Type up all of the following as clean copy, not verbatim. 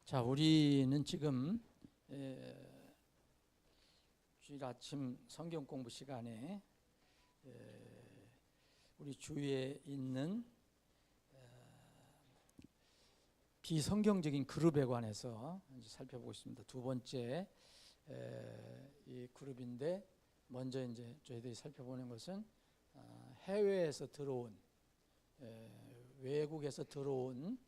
자, 우리는 지금 주일 아침 성경 공부 시간에 우리 주위에 있는 비성경적인 그룹에 관해서 이제 살펴보고 있습니다. 두 번째 이 그룹인데, 먼저 이제 저희들이 살펴보는 것은 해외에서 들어온 외국에서 들어온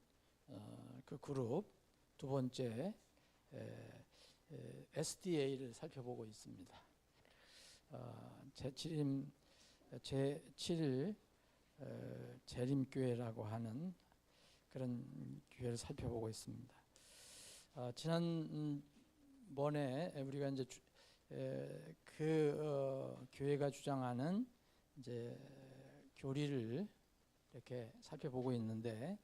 그 그룹, 두 번째 SDA를 살펴보고 있습니다. 제7 재림교회라고 하는 그런 교회를 살펴보고 있습니다. 지난번에 우리가 이제 교회가 주장하는 이제 교리를 이렇게 살펴보고 있는데,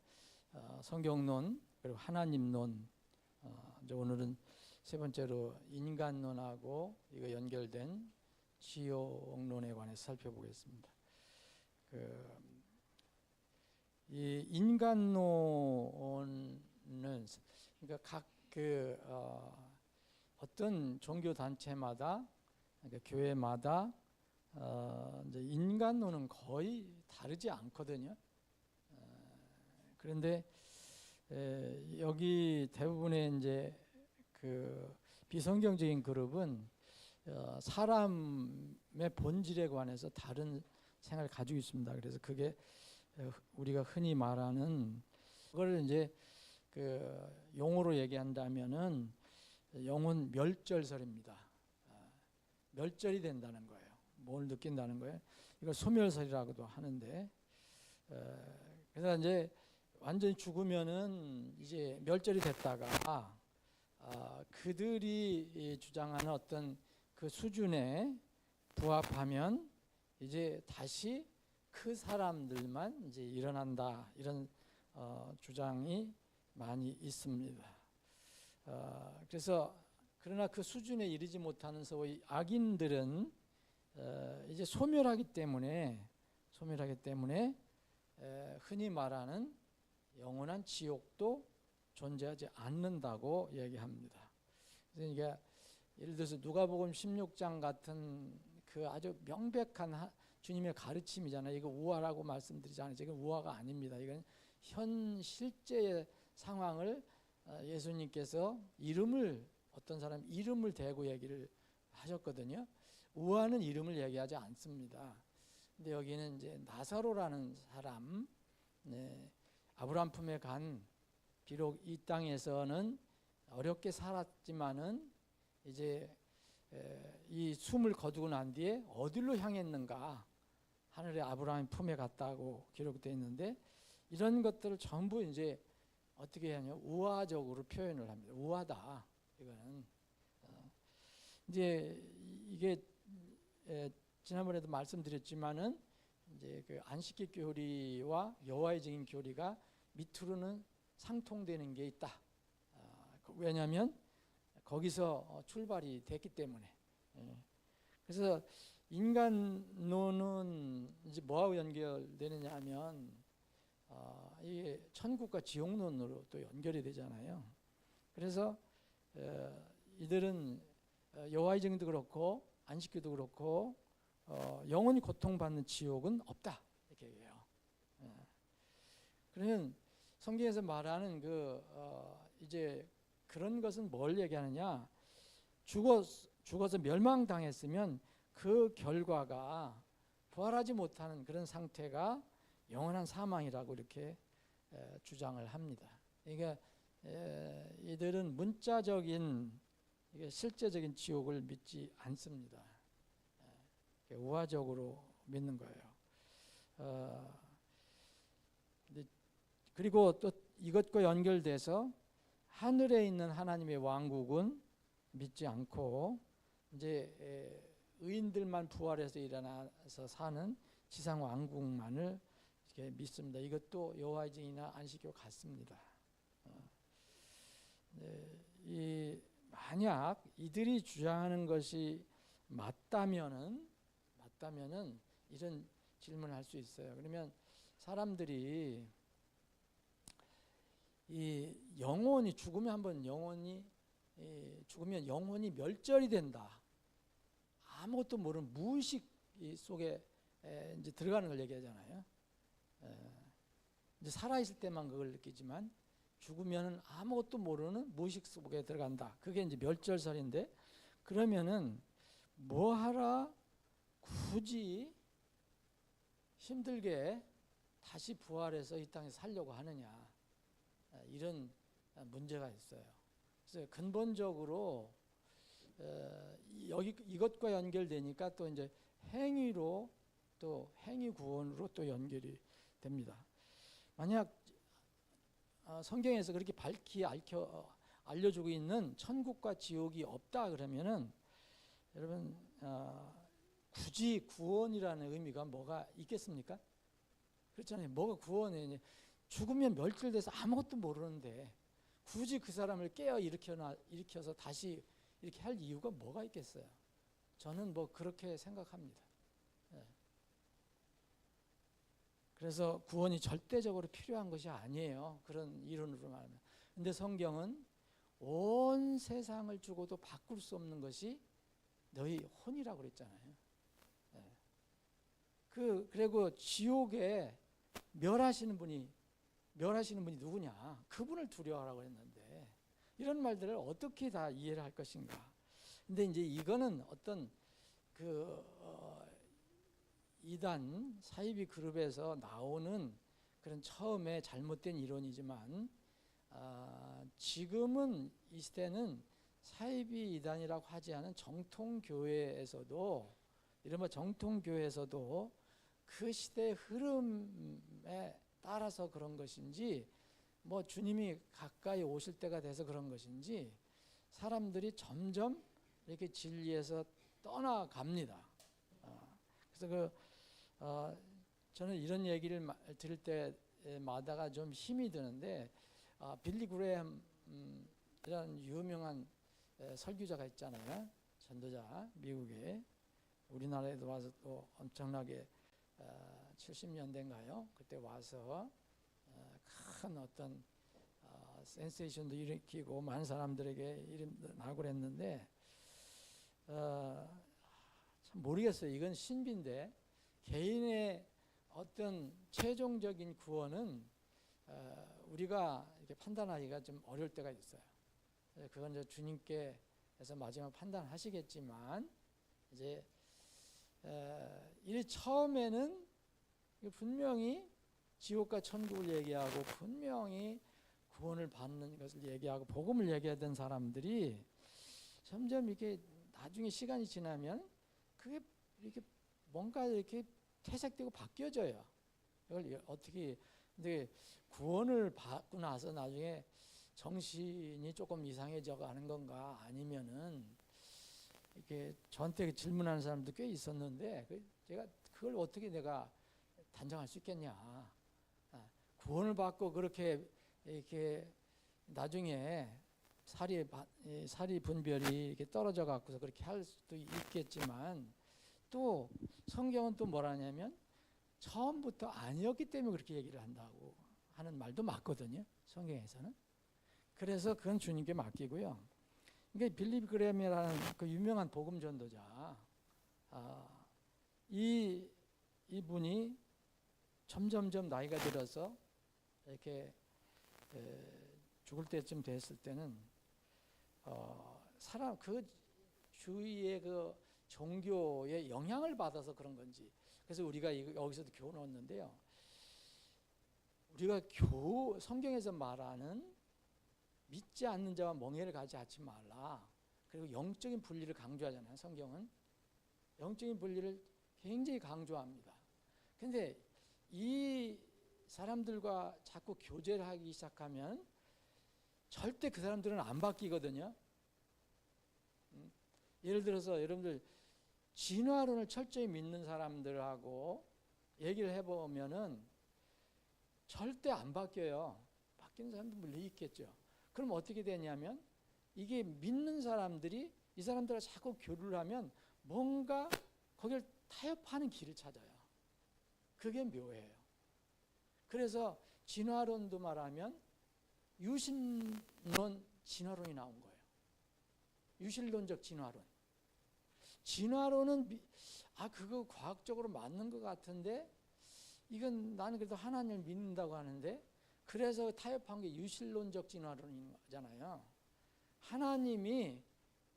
성경론 그리고 하나님론, 이제 오늘은 세 번째로 인간론하고 이거 연결된 지옥론에 관해서 살펴보겠습니다. 이 인간론은 그러니까 각 어떤 종교 단체마다, 그러니까 교회마다 이제 인간론은 거의 다르지 않거든요. 그런데 여기 대부분의 이제 그 비성경적인 그룹은 사람의 본질에 관해서 다른 생각을 가지고 있습니다. 그래서 그게 우리가 흔히 말하는 그걸 이제 그 용어로 얘기한다면은 영혼 멸절설입니다. 멸절이 된다는 거예요. 뭘 느낀다는 거예요? 이걸 소멸설이라고도 하는데, 그래서 이제 완전히 죽으면은 이제 멸절이 됐다가 그들이 주장하는 어떤 그 수준에 부합하면 이제 다시 그 사람들만 이제 일어난다, 이런 주장이 많이 있습니다. 그래서 그러나 그 수준에 이르지 못하는 소위 악인들은 이제 소멸하기 때문에 흔히 말하는 영원한 지옥도 존재하지 않는다고 얘기합니다. 그러니까 예를 들어서 누가복음 16장 같은 그 아주 명백한 주님의 가르침이잖아요. 이거 우화라고 말씀드리잖아요. 이건 우화가 아닙니다. 이건 현 실제의 상황을 예수님께서 어떤 사람 이름을 대고 얘기를 하셨거든요. 우화는 이름을 얘기하지 않습니다. 근데 여기는 이제 나사로라는 사람, 아브라함 품에 간, 비록 이 땅에서는 어렵게 살았지만은 이제 이 숨을 거두고 난 뒤에 어디로 향했는가, 하늘의 아브라함 품에 갔다고 기록되어 있는데, 이런 것들을 전부 이제 어떻게 하냐, 우화적으로 표현을 합니다. 우화다, 이거는. 이제 이게 지난번에도 말씀드렸지만은 이제 그 안식일 교리와 여호와의 증인 교리가 밑으로는 상통되는 게 있다. 왜냐하면 거기서 출발이 됐기 때문에. 그래서 인간론은 이제 뭐하고 연결되느냐 하면 이게 천국과 지옥론으로 또 연결이 되잖아요. 그래서 이들은 여호와의 증인도 그렇고 안식교도 그렇고 영원히 고통받는 지옥은 없다, 이렇게 얘기해요. 그러면 성경에서 말하는 이제 그런 것은 뭘 얘기하느냐? 죽어서 멸망당했으면 그 결과가 부활하지 못하는 그런 상태가 영원한 사망이라고 이렇게 주장을 합니다. 그러니까 이들은 문자적인, 실제적인 지옥을 믿지 않습니다. 우화적으로 믿는 거예요. 그리고 또 이것과 연결돼서 하늘에 있는 하나님의 왕국은 믿지 않고 이제 의인들만 부활해서 일어나서 사는 지상 왕국만을 이렇게 믿습니다. 이것도 여호와의 증인이나 안식교 같습니다. 만약 이들이 주장하는 것이 맞다면은 이런 질문을 할 수 있어요. 그러면 사람들이 이 영혼이 죽으면 한번 죽으면 영혼이 멸절이 된다. 아무것도 모르는 무의식 속에 이제 들어가는 걸 얘기하잖아요. 이제 살아있을 때만 그걸 느끼지만 죽으면은 아무것도 모르는 무의식 속에 들어간다. 그게 이제 멸절설인데, 그러면은 뭐하라 굳이 힘들게 다시 부활해서 이 땅에 살려고 하느냐, 이런 문제가 있어요. 그래서 근본적으로 여기 이것과 연결되니까 또 이제 행위로, 또 행위 구원으로 또 연결이 됩니다. 만약 성경에서 그렇게 밝히 알려주고 있는 천국과 지옥이 없다 그러면은 여러분 굳이 구원이라는 의미가 뭐가 있겠습니까? 그렇잖아요. 뭐가 구원이에요? 죽으면 멸절돼서 아무것도 모르는데 굳이 그 사람을 깨어 일으켜서 다시 이렇게 할 이유가 뭐가 있겠어요? 저는 뭐 그렇게 생각합니다. 그래서 구원이 절대적으로 필요한 것이 아니에요. 그런 이론으로 말하면. 근데 성경은 온 세상을 주고도 바꿀 수 없는 것이 너희 혼이라고 그랬잖아요. 그리고 지옥에 멸하시는 분이 누구냐? 그분을 두려워하라고 했는데 이런 말들을 어떻게 다 이해를 할 것인가? 근데 이제 이거는 어떤 이단 사이비 그룹에서 나오는 그런 처음에 잘못된 이론이지만 지금은 이 시대는 사이비 이단이라고 하지 않은 정통교회에서도, 이른바 정통교회에서도 그 시대의 흐름에 따라서 그런 것인지, 뭐 주님이 가까이 오실 때가 돼서 그런 것인지 사람들이 점점 이렇게 진리에서 떠나갑니다. 그래서 저는 이런 얘기를 들을 때마다가 좀 힘이 드는데, 빌리 그레햄이라는 유명한 설교자가 있잖아요. 전도자, 미국에. 우리나라에도 와서 또 엄청나게 70년대인가요? 그때 와서 큰 어떤 센세이션도 일으키고 많은 사람들에게 이름도 나고 그랬는데, 참 모르겠어요. 이건 신비인데, 개인의 어떤 최종적인 구원은 우리가 이렇게 판단하기가 좀 어려울 때가 있어요. 그건 이제 주님께서 마지막 판단하시겠지만, 이제 이 처음에는 분명히 지옥과 천국을 얘기하고 분명히 구원을 받는 것을 얘기하고 복음을 얘기하던 사람들이 점점 이렇게 나중에 시간이 지나면 그게 이렇게 뭔가 이렇게 퇴색되고 바뀌어져요. 이걸 어떻게, 근데 구원을 받고 나서 나중에 정신이 조금 이상해져 가는 건가, 아니면은 이렇게 저한테 질문하는 사람도 꽤 있었는데, 제가 그걸 어떻게 내가 단정할 수 있겠냐. 구원을 받고 그렇게 이렇게 나중에 사리 분별이 이렇게 떨어져 갖고서 그렇게 할 수도 있겠지만, 또 성경은 또 뭐라냐면 처음부터 아니었기 때문에 그렇게 얘기를 한다고 하는 말도 맞거든요, 성경에서는. 그래서 그건 주님께 맡기고요. 그러니까 빌리 그레햄이라는 그 유명한 복음 전도자, 이분이 점점점 나이가 들어서 이렇게 죽을 때쯤 됐을 때는 사람 그 주위의 그 종교의 영향을 받아서 그런 건지, 그래서 우리가 여기서도 교훈을 얻는데요. 우리가 성경에서 말하는 믿지 않는 자와 멍해를 가지 않지 말라. 그리고 영적인 분리를 강조하잖아요. 성경은 영적인 분리를 굉장히 강조합니다. 근데 이 사람들과 자꾸 교제를 하기 시작하면 절대 그 사람들은 안 바뀌거든요. 예를 들어서 여러분들 진화론을 철저히 믿는 사람들하고 얘기를 해보면은 절대 안 바뀌어요. 바뀌는 사람도 물론 있겠죠. 그럼 어떻게 되냐면, 이게 믿는 사람들이 이 사람들과 자꾸 교류를 하면 뭔가 거기를 타협하는 길을 찾아요. 그게 묘해요. 그래서 진화론도 말하면 유신론 진화론이 나온 거예요. 유신론적 진화론. 진화론은 그거 과학적으로 맞는 것 같은데 이건 나는 그래도 하나님을 믿는다고 하는데, 그래서 타협한 게 유신론적 진화론이잖아요. 하나님이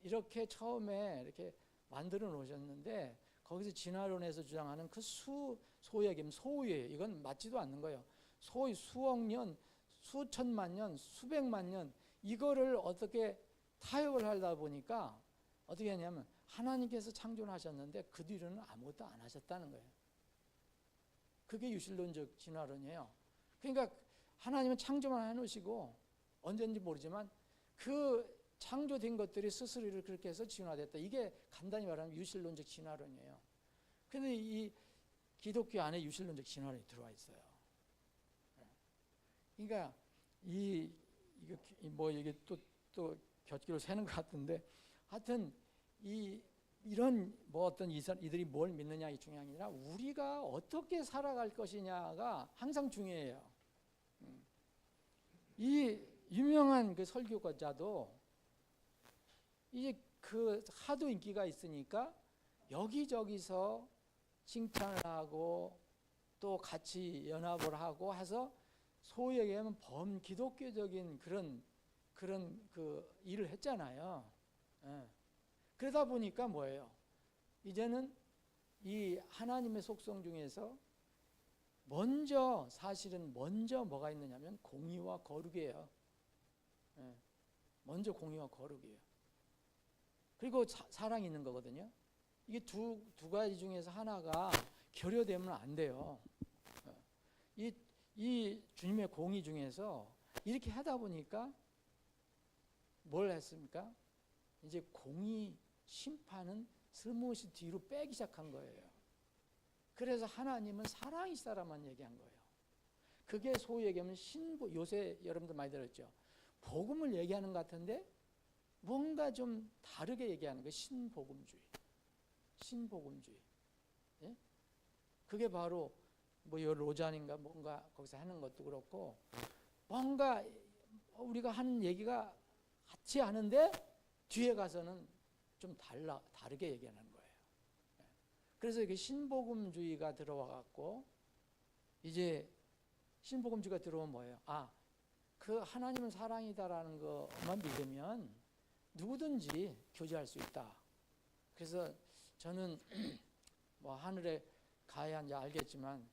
이렇게 처음에 이렇게 만들어 놓으셨는데 거기서 진화론에서 주장하는 그 소액임 소유예요. 이건 맞지도 않는 거예요. 소유 수억 년, 수천만 년, 수백만 년 이거를 어떻게 타협을 하다 보니까 어떻게 하냐면 하나님께서 창조를 하셨는데 그 뒤로는 아무것도 안 하셨다는 거예요. 그게 유신론적 진화론이에요. 그러니까 하나님은 창조만 해놓으시고 언제인지 모르지만 그 창조된 것들이 스스로를 그렇게 해서 진화됐다. 이게 간단히 말하면 유신론적 진화론이에요. 그런데 이 기독교 안에 유신론적 진화론이 들어와 있어요. 그러니까 이게 또 곁길로 새는 것 같은데, 하여튼 이런 어떤 이들이 뭘 믿느냐 이 중요한 게 아니라 우리가 어떻게 살아갈 것이냐가 항상 중요해요. 이 유명한 그 설교자도 이제 그 하도 인기가 있으니까 여기저기서 칭찬을 하고 또 같이 연합을 하고 해서 소위 얘기하면 범기독교적인 그런 그 일을 했잖아요. 그러다 보니까 뭐예요? 이제는 이 하나님의 속성 중에서 사실은 먼저 뭐가 있느냐면 공의와 거룩이에요. 먼저 공의와 거룩이에요. 그리고 사랑이 있는 거거든요. 이게 두 가지 중에서 하나가 결여되면 안 돼요. 이 주님의 공의 중에서 이렇게 하다 보니까 뭘 했습니까? 이제 공의 심판은 슬며시 뒤로 빼기 시작한 거예요. 그래서 하나님은 사랑이시다라만 얘기한 거예요. 그게 소위 얘기하면 요새 여러분들 많이 들었죠. 복음을 얘기하는 것 같은데 뭔가 좀 다르게 얘기하는 거예요. 신복음주의. 예? 그게 바로 로잔인가 뭔가 거기서 하는 것도 그렇고, 뭔가 우리가 하는 얘기가 같지 않은데 뒤에 가서는 좀 다르게 얘기하는 거예요. 그래서 이게 신복음주의가 들어와 갖고, 이제 신복음주의가 들어오면 뭐예요? 그 하나님은 사랑이다라는 것만 믿으면 누구든지 교제할 수 있다. 그래서 저는 하늘에 가야 이제 알겠지만,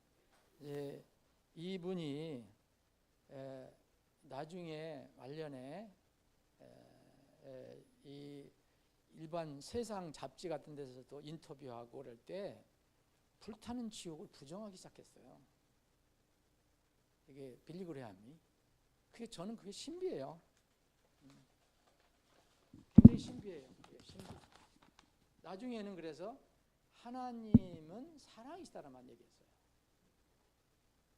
이분이 나중에 말년에 이 일반 세상 잡지 같은 데서도 인터뷰하고 그럴 때 불타는 지옥을 부정하기 시작했어요. 이게 빌리 그레함이. 저는 그게 신비해요. 굉장히 신비해요. 나중에는 그래서 하나님은 사랑이시다라만 얘기했어요.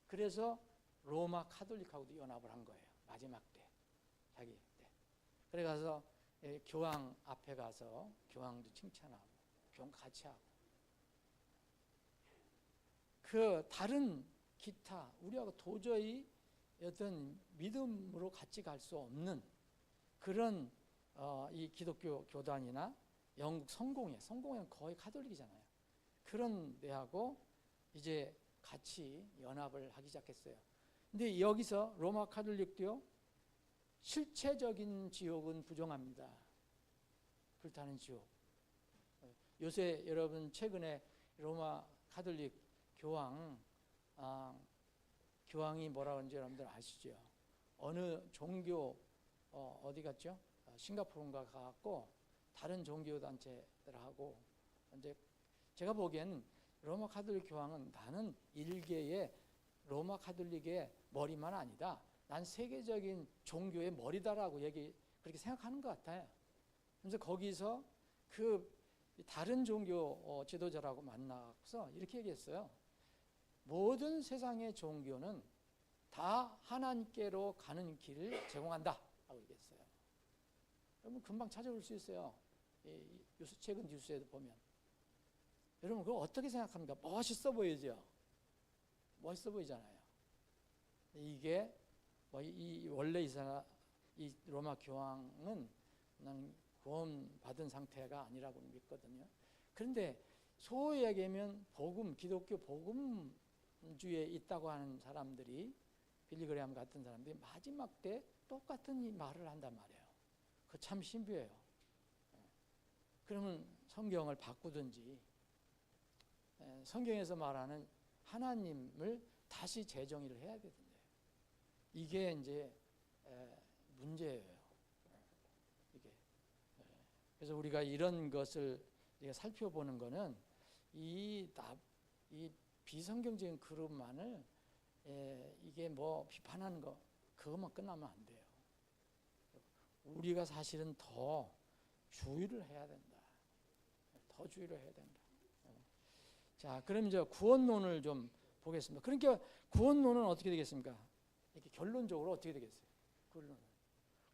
그래서 로마 카톨릭하고도 연합을 한 거예요. 마지막 때. 자기 때. 그래 가서 교황 앞에 가서 교황도 칭찬하고 교황 같이 하고, 그 다른 기타 우리하고 도저히 어떤 믿음으로 같이 갈 수 없는 그런 이 기독교 교단이나 영국 성공회는 거의 카톨릭이잖아요. 그런 데하고 이제 같이 연합을 하기 시작했어요. 근데 여기서 로마 카톨릭도요, 실체적인 지옥은 부정합니다. 불타는 지옥. 요새 여러분 최근에 로마 카톨릭 교황이 뭐라고 하는지 여러분들 아시죠? 어느 종교 어디 갔죠? 싱가포르인가 가갖고 다른 종교 단체들하고, 이제 제가 보기에는 로마 카톨릭 교황은 나는 일개의 로마 카톨릭의 머리만 아니다, 난 세계적인 종교의 머리다라고 그렇게 생각하는 것 같아요. 그래서 거기서 그 다른 종교 지도자라고 만나서 이렇게 얘기했어요. 모든 세상의 종교는 다 하나님께로 가는 길을 제공한다 라고 얘기했어요. 여러분 금방 찾아볼 수 있어요. 최근 뉴스에도 보면. 여러분 그거 어떻게 생각합니까? 멋있어 보이죠? 멋있어 보이잖아요. 이게 이 원래 이 로마 교황은 나는 구원 받은 상태가 아니라고 믿거든요. 그런데 소위 얘기하면 기독교 복음주의에 있다고 하는 사람들이, 빌리그레함 같은 사람들이 마지막 때 똑같은 이 말을 한단 말이에요. 그거 참 신비해요. 그러면 성경을 바꾸든지 성경에서 말하는 하나님을 다시 재정의를 해야 되던데, 이게 이제 문제예요. 이게. 그래서 우리가 이런 것을 살펴보는 거는 이 비성경적인 그룹만을 이게 뭐 비판하는 거, 그것만 끝나면 안 돼요. 우리가 사실은 더 주의를 해야 된다. 더 주의를 해야 된다. 자, 그럼 이제 구원론을 좀 보겠습니다. 그러니까 구원론은 어떻게 되겠습니까? 이렇게 결론적으로 어떻게 되겠어요?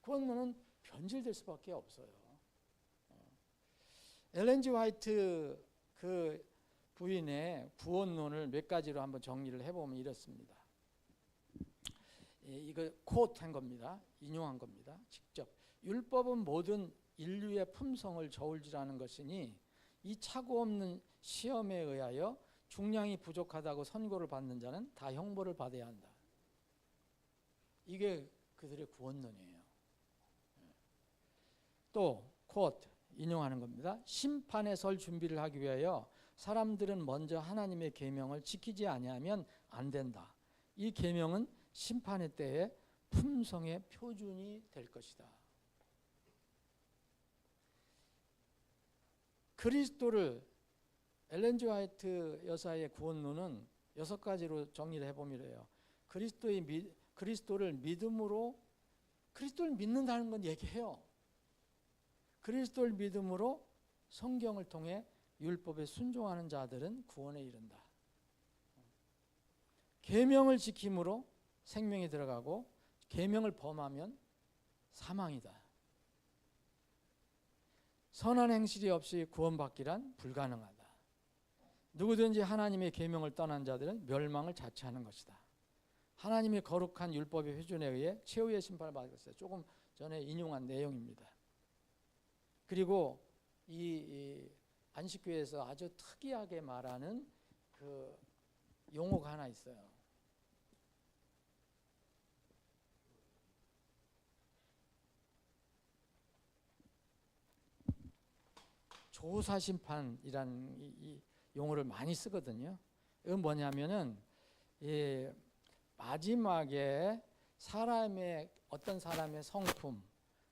구원론은 변질될 수밖에 없어요. 엘렌 G 화이트 그 부인의 구원론을 몇 가지로 한번 정리를 해보면 이렇습니다. 이거 코트한 겁니다. 인용한 겁니다. 직접. 율법은 모든 인류의 품성을 저울질하는 것이니 이 차고 없는 시험에 의하여 중량이 부족하다고 선고를 받는 자는 다 형벌을 받아야 한다. 이게 그들의 구원론이에요. 또 코트 인용하는 겁니다. 심판에 설 준비를 하기 위하여 사람들은 먼저 하나님의 계명을 지키지 아니하면 안 된다. 이 계명은 심판의 때에 품성의 표준이 될 것이다. 그리스도를, 엘렌 G 화이트 여사의 구원론은 6가지로 정리를 해보면 이래요. 그리스도를 믿음으로, 그리스도를 믿는다는 건 얘기해요. 그리스도를 믿음으로 성경을 통해 율법에 순종하는 자들은 구원에 이른다. 계명을 지킴으로 생명이 들어가고 계명을 범하면 사망이다. 선한 행실이 없이 구원받기란 불가능하다. 누구든지 하나님의 계명을 떠난 자들은 멸망을 자처하는 것이다. 하나님의 거룩한 율법의 표준에 의해 최후의 심판을 받을 것이다. 조금 전에 인용한 내용입니다. 그리고 이 안식교에서 아주 특이하게 말하는 그 용어가 하나 있어요. 조사심판이라는 이 용어를 많이 쓰거든요. 이건 뭐냐면은 마지막에 어떤 사람의 성품,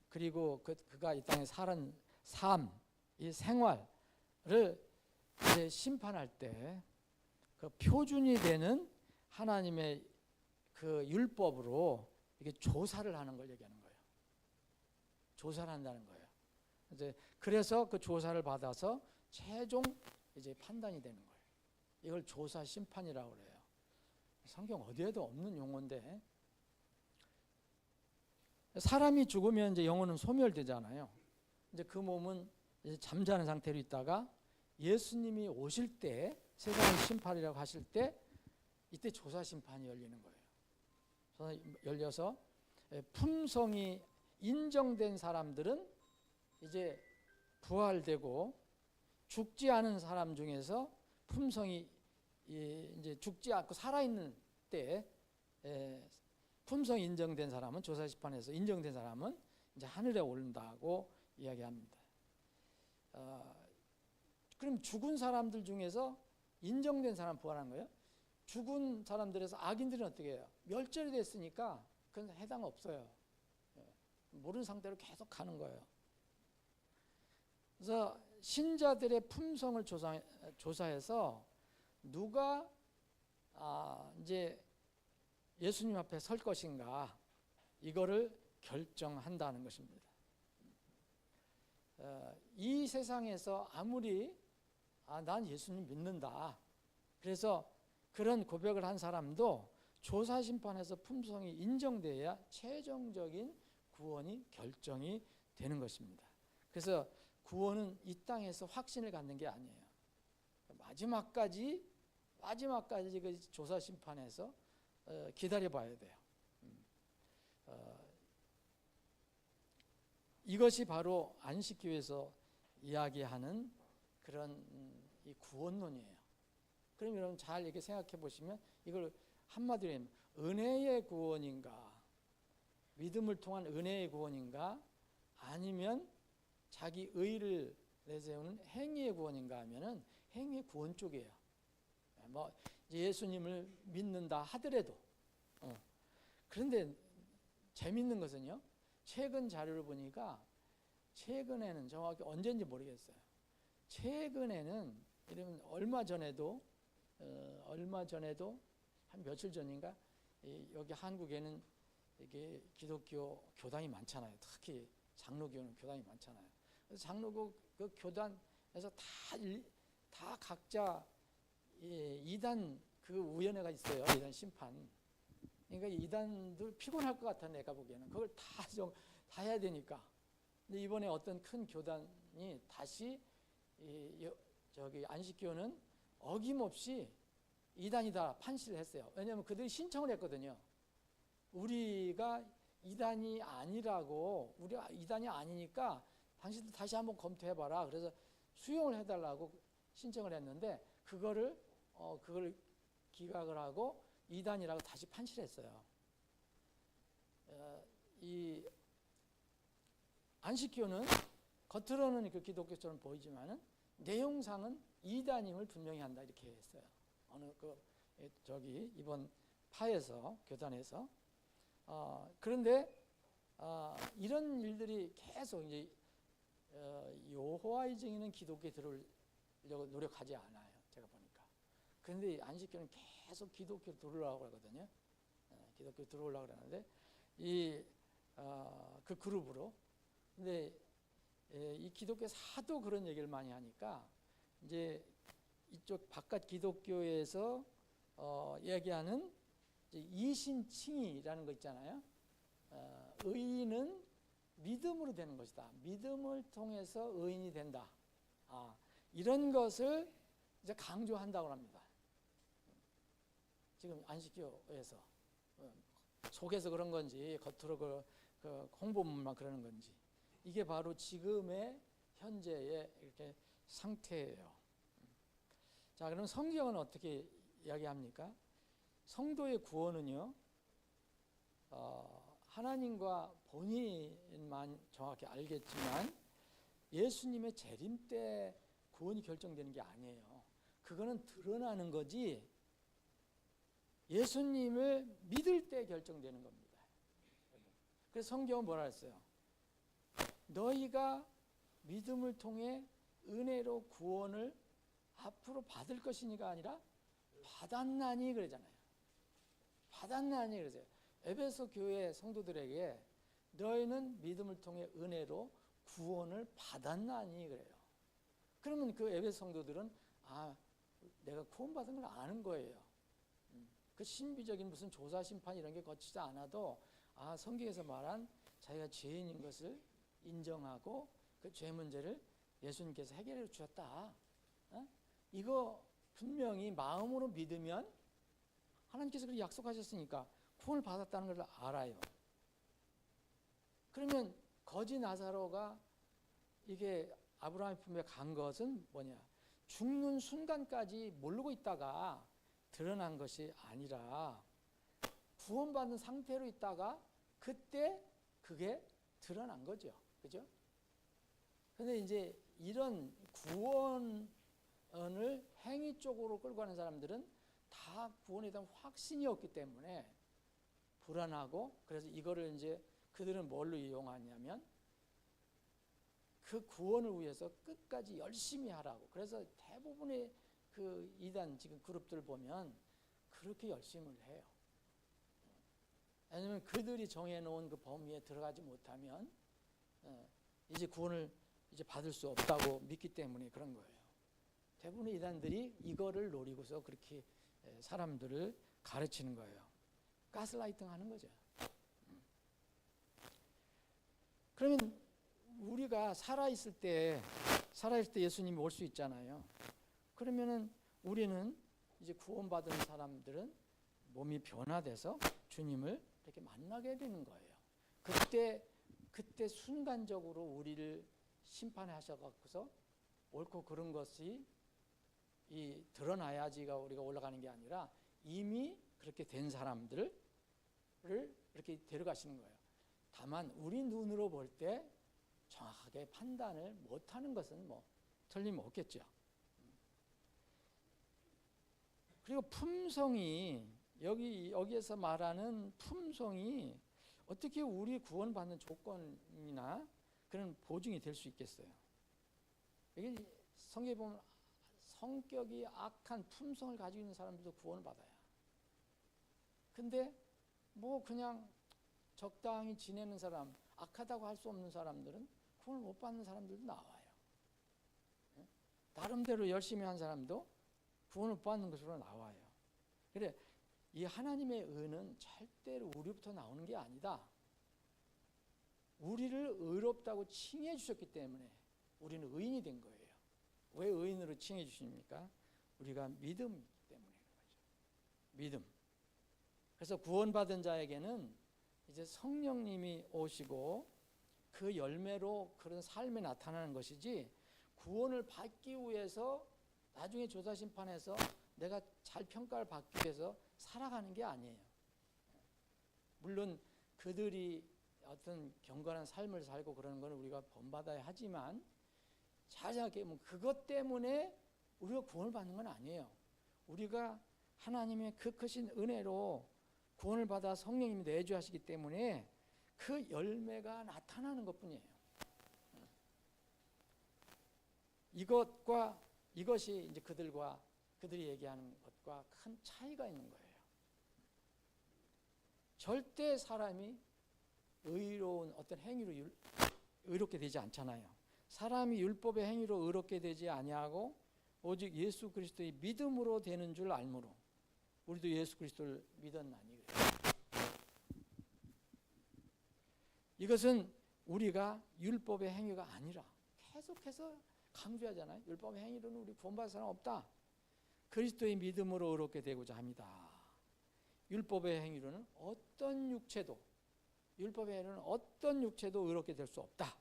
그리고 그가 이 땅에 살은 삶, 이 생활을 이제 심판할 때 그 표준이 되는 하나님의 그 율법으로 이게 조사를 하는 걸 얘기하는 거예요. 조사를 한다는 거예요. 이제 그래서 그 조사를 받아서 최종 이제 판단이 되는 거예요. 이걸 조사 심판이라고 그래요. 성경 어디에도 없는 용어인데, 사람이 죽으면 이제 영혼은 소멸되잖아요. 이제 그 몸은 이제 잠자는 상태로 있다가 예수님이 오실 때, 세상의 심판이라고 하실 때, 이때 조사 심판이 열리는 거예요. 열려서 품성이 인정된 사람들은 이제 부활되고, 죽지 않은 사람 중에서 품성이 이제 죽지 않고 살아있는 때 품성이 인정된 사람은, 조사 심판에서 인정된 사람은 이제 하늘에 오른다고 이야기합니다. 그럼 죽은 사람들 중에서 인정된 사람 부활하는 거예요? 죽은 사람들에서 악인들은 어떻게 해요? 멸절이 됐으니까 그건 해당 없어요. 모르는 상태로 계속 가는 거예요. 그래서 신자들의 품성을 조사해서 누가 이제 예수님 앞에 설 것인가, 이거를 결정한다는 것입니다. 이 세상에서 아무리 난 예수님 믿는다, 그래서 그런 고백을 한 사람도 조사 심판에서 품성이 인정돼야 최종적인 구원이 결정이 되는 것입니다. 그래서 구원은 이 땅에서 확신을 갖는 게 아니에요. 마지막까지 그 조사 심판에서 기다려 봐야 돼요. 이것이 바로 안식교에서 이야기하는 그런 이 구원론이에요. 그럼 여러분 잘 이렇게 생각해 보시면 이걸 한마디로 은혜의 구원인가, 믿음을 통한 은혜의 구원인가, 아니면 자기 의를 내세우는 행위의 구원인가 하면은 행위의 구원 쪽이에요. 뭐 예수님을 믿는다 하더라도 그런데 재밌는 것은요, 최근 자료를 보니까 최근에는 정확히 언제인지 모르겠어요. 최근에는 이러면 얼마 전에도 한 며칠 전인가 여기 한국에는 이게 기독교 교단이 많잖아요. 특히 장로교는 교단이 많잖아요. 그래서 장로교 그 교단에서 다 각자 이단 그 위원회가 있어요. 이단 심판. 그러니까 이단들 피곤할 것 같아 내가 보기에는. 그걸 다 해야 되니까. 근데 이번에 어떤 큰 교단이 다시 저기 안식교는 어김없이 이단이다 판시를 했어요. 왜냐하면 그들이 신청을 했거든요. 우리가 이단이 아니라고, 우리가 이단이 아니니까 당신들 다시 한번 검토해봐라. 그래서 수용을 해달라고 신청을 했는데 그걸 기각을 하고 이단이라고 다시 판시를 했어요. 이 안식교는 겉으로는 그 기독교처럼 보이지만은 내용상은 이단임을 분명히 한다 이렇게 했어요. 어느 저기 이번 파에서 교단에서 그런데 이런 일들이 계속 이제 여호와의 증인은 기독교에 들어오려고 노력하지 않아요. 제가 보니까. 그런데 안식교는 계속 기독교 들어오려고 하거든요. 기독교 들어오려고 그러는데 그 그룹으로. 근데 이 기독교 사도 그런 얘기를 많이 하니까 이제 이쪽 바깥 기독교에서 얘기하는 이신칭의라는 거 있잖아요. 의인은 믿음으로 되는 것이다. 믿음을 통해서 의인이 된다. 이런 것을 이제 강조한다고 합니다. 지금 안식교에서 속에서 그런 건지 겉으로 그 홍보문만 그러는 건지 이게 바로 지금의 현재의 이렇게 상태예요. 자, 그럼 성경은 어떻게 이야기합니까? 성도의 구원은요, 하나님과 본인만 정확히 알겠지만 예수님의 재림 때 구원이 결정되는 게 아니에요. 그거는 드러나는 거지 예수님을 믿을 때 결정되는 겁니다. 그래서 성경은 뭐라 했어요? 너희가 믿음을 통해 은혜로 구원을 앞으로 받을 것이니가 아니라 받았나니 그러잖아요. 받았나니 그러세요. 에베소 교회 성도들에게 너희는 믿음을 통해 은혜로 구원을 받았나니 그래요. 그러면 그 에베소 성도들은 내가 구원받은 걸 아는 거예요. 그 신비적인 무슨 조사 심판 이런 게 거치지 않아도 성경에서 말한 자기가 죄인인 것을 인정하고 그 죄 문제를 예수님께서 해결해 주셨다. 이거 분명히 마음으로 믿으면 하나님께서 그렇게 약속하셨으니까 구원을 받았다는 걸 알아요. 그러면 거지 나사로가 이게 아브라함의 품에 간 것은 뭐냐? 죽는 순간까지 모르고 있다가 드러난 것이 아니라 구원받은 상태로 있다가 그때 그게 드러난 거죠. 그죠? 근데 이제 이런 구원을 행위 쪽으로 끌고 가는 사람들은 다 구원에 대한 확신이 없기 때문에 불안하고, 그래서 이거를 이제 그들은 뭘로 이용하냐면 그 구원을 위해서 끝까지 열심히 하라고. 그래서 대부분의 그 이단 지금 그룹들 보면 그렇게 열심을 해요. 왜냐하면 그들이 정해놓은 그 범위에 들어가지 못하면 이제 구원을 이제 받을 수 없다고 믿기 때문에 그런 거예요. 대부분의 이단들이 이거를 노리고서 그렇게 사람들을 가르치는 거예요. 가스라이팅 하는 거죠. 그러면 우리가 살아있을 때 예수님이 올 수 있잖아요. 그러면은 우리는 이제 구원받은 사람들은 몸이 변화돼서 주님을 이렇게 만나게 되는 거예요. 그때 순간적으로 우리를 심판하셔갖고서 옳고 그른 것이 이 드러나야지가 우리가 올라가는 게 아니라 이미 그렇게 된 사람들을 이렇게 데려가시는 거예요. 다만 우리 눈으로 볼 때 정확하게 판단을 못하는 것은 뭐 틀림없겠죠. 그리고 품성이 여기에서 말하는 품성이 어떻게 우리 구원받는 조건이나 그런 보증이 될 수 있겠어요? 이게 성경에 보면 성격이 악한 품성을 가지고 있는 사람들도 구원을 받아요. 근데 뭐 그냥 적당히 지내는 사람, 악하다고 할 수 없는 사람들은 구원을 못 받는 사람들도 나와요. 나름대로 열심히 한 사람도 구원을 못 받는 것으로 나와요. 그래, 이 하나님의 의는 절대로 우리부터 나오는 게 아니다. 우리를 의롭다고 칭해 주셨기 때문에 우리는 의인이 된 거예요. 왜 의인으로 칭해 주십니까? 우리가 믿음이기 때문에 그런 거죠. 믿음. 그래서 구원받은 자에게는 이제 성령님이 오시고 그 열매로 그런 삶에 나타나는 것이지, 구원을 받기 위해서 나중에 조사심판에서 내가 잘 평가를 받기 위해서 살아가는 게 아니에요. 물론 그들이 어떤 경건한 삶을 살고 그러는 건 우리가 본받아야 하지만, 잘 생각해보면 그것 때문에 우리가 구원을 받는 건 아니에요. 우리가 하나님의 그 크신 은혜로 구원을 받아 성령님이 내주하시기 때문에 그 열매가 나타나는 것뿐이에요. 이것이 이제 그들이 얘기하는 것과 큰 차이가 있는 거예요. 절대 사람이 의로운 어떤 행위로 의롭게 되지 않잖아요. 사람이 율법의 행위로 의롭게 되지 아니하고 오직 예수 그리스도의 믿음으로 되는 줄 알므로 우리도 예수 그리스도를 믿었나니. 이것은 우리가 율법의 행위가 아니라, 계속해서 강조하잖아요. 율법의 행위로는 우리 구원받을 사람 없다. 그리스도의 믿음으로 의롭게 되고자 합니다. 율법의 행위로는 어떤 육체도 의롭게 될 수 없다.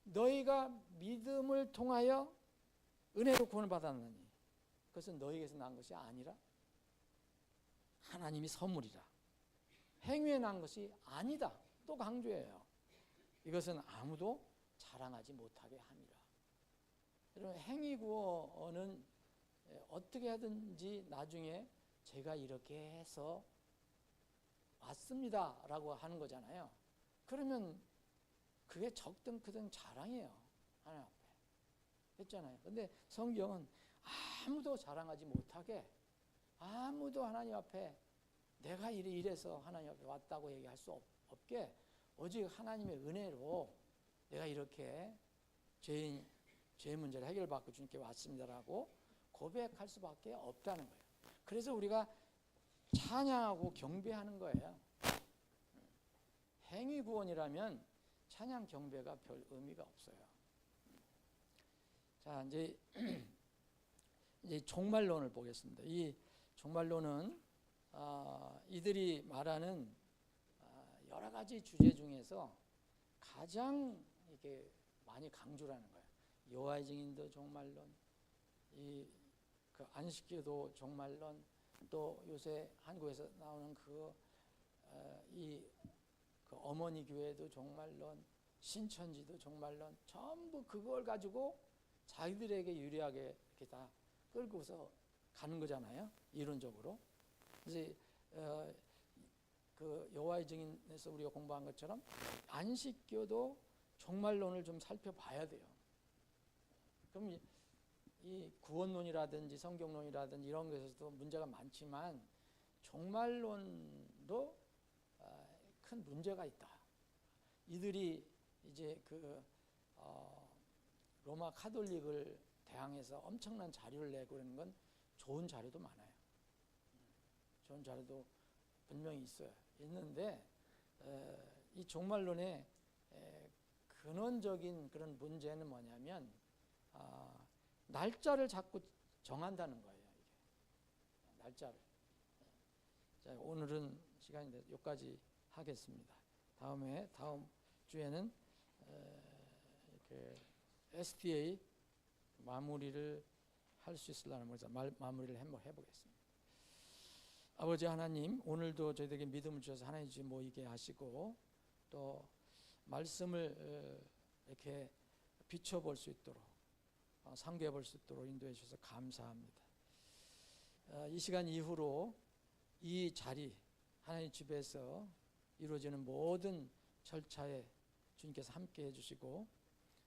너희가 믿음을 통하여 은혜로 구원을 받았느니 그것은 너희에게서 난 것이 아니라 하나님이 선물이라. 행위에 난 것이 아니다. 또 강조해요. 이것은 아무도 자랑하지 못하게 함이라. 여러분, 행위 구원은 어떻게 하든지 나중에 제가 이렇게 해서 왔습니다 라고 하는 거잖아요. 그러면 그게 적든 크든 자랑이에요. 하나님 앞에 했잖아요. 근데 성경은 아무도 자랑하지 못하게, 아무도 하나님 앞에 내가 이래서 하나님 앞에 왔다고 얘기할 수 없게, 오직 하나님의 은혜로 내가 이렇게 죄 문제를 해결받고 주님께 왔습니다라고 고백할 수밖에 없다는 거예요. 그래서 우리가 찬양하고 경배하는 거예요. 행위 구원이라면 찬양 경배가 별 의미가 없어요. 자, 이제 종말론을 보겠습니다. 이 종말론은 이들이 말하는 여러 가지 주제 중에서 가장 이게 많이 강조를 하는 거예요. 여호와의 증인도 종말론, 그 안식교도 종말론, 또 요새 한국에서 나오는 그 어머니 교회도 종말론, 신천지도 종말론, 전부 그걸 가지고 자기들에게 유리하게 이렇게 다 끌고서 가는 거잖아요. 이론적으로. 그래서 그 여호와의 증인에서 우리가 공부한 것처럼 안식교도 종말론을 좀 살펴봐야 돼요. 그럼 이 구원론이라든지 성경론이라든지 이런 것에서도 문제가 많지만 종말론도 큰 문제가 있다. 이들이 이제 로마 카톨릭을 대항해서 엄청난 자료를 내고 그러는 건 좋은 자료도 많아요. 좋은 자료도 분명히 있는데 이 종말론의 근원적인 그런 문제는 뭐냐면 날짜를 자꾸 정한다는 거예요. 이게 날짜를. 자, 오늘은 시간이 돼서 여기까지 하겠습니다. 다음 주에는 이렇게 SDA 마무리를 할 수 있으려는 것을 마무리를 한번 해보겠습니다. 아버지 하나님, 오늘도 저희들에게 믿음을 주셔서 하나님 집 모이게 하시고 또 말씀을 이렇게 비춰볼 수 있도록 상고해 볼 수 있도록 인도해 주셔서 감사합니다. 이 시간 이후로 이 자리 하나님 집에서 이루어지는 모든 절차에 주님께서 함께 해주시고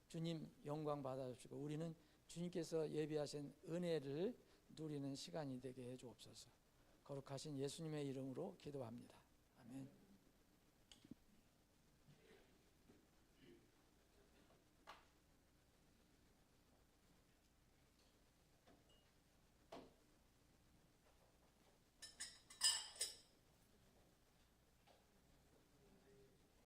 주님 영광 받아주시고 우리는 주님께서 예비하신 은혜를 누리는 시간이 되게 해주옵소서. 거룩하신 예수님의 이름으로 기도합니다. 아멘.